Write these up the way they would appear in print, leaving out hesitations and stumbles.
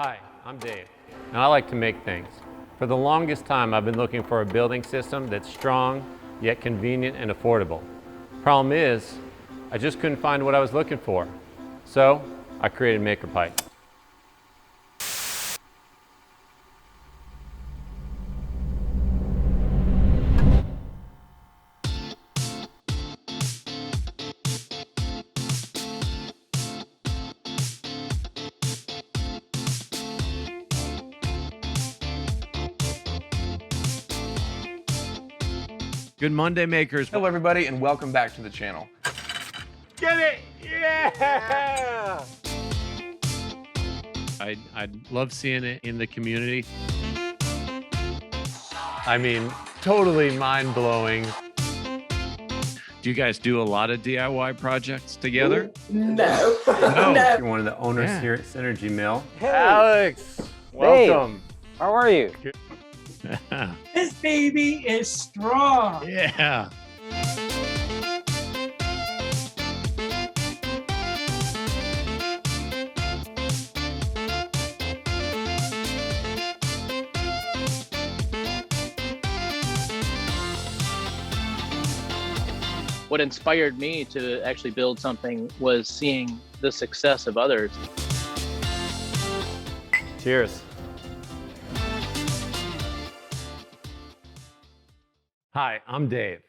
Hi, I'm Dave, and I like to make things. For the longest time, I've been looking for a building system that's strong, yet convenient and affordable. Problem is, I just couldn't find what I was looking for. So, I created MakerPipe. Good Monday, makers. Hello everybody and welcome back to the channel. Get it! Yeah! I'd love seeing it in the community. I mean, totally mind-blowing. Do you guys do a lot of DIY projects together? No. No. No. You're one of the owners Yeah. here at Synergy Mill. Hey. Alex, welcome. How are you? This baby is strong. Yeah. What inspired me to actually build something was seeing the success of others. Cheers. Hi, I'm Dave.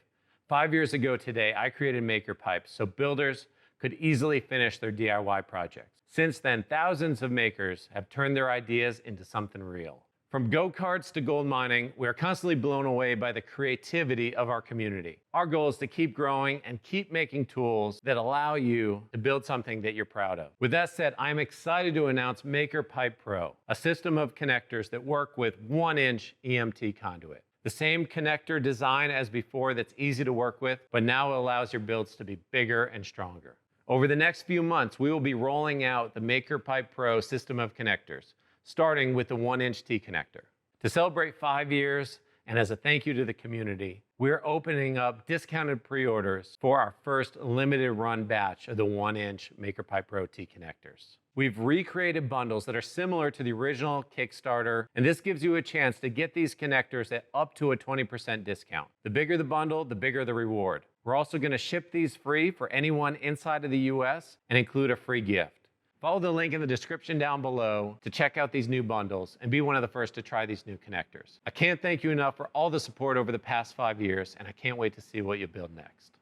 5 years ago today, I created MakerPipe so builders could easily finish their DIY projects. Since then, thousands of makers have turned their ideas into something real. From go-karts to gold mining, we are constantly blown away by the creativity of our community. Our goal is to keep growing and keep making tools that allow you to build something that you're proud of. With that said, I'm excited to announce MakerPipe Pro, a system of connectors that work with 1-inch EMT conduit. The same connector design as before that's easy to work with, but now allows your builds to be bigger and stronger. Over the next few months, we will be rolling out the MakerPipe Pro system of connectors, starting with the 1-inch T-connector. To celebrate 5 years, and as a thank you to the community, we're opening up discounted pre-orders for our first limited run batch of the 1-inch MakerPipe Pro T-connectors. We've recreated bundles that are similar to the original Kickstarter, and this gives you a chance to get these connectors at up to a 20% discount. The bigger the bundle, the bigger the reward. We're also going to ship these free for anyone inside of the US and include a free gift. Follow the link in the description down below to check out these new bundles and be one of the first to try these new connectors. I can't thank you enough for all the support over the past 5 years, and I can't wait to see what you build next.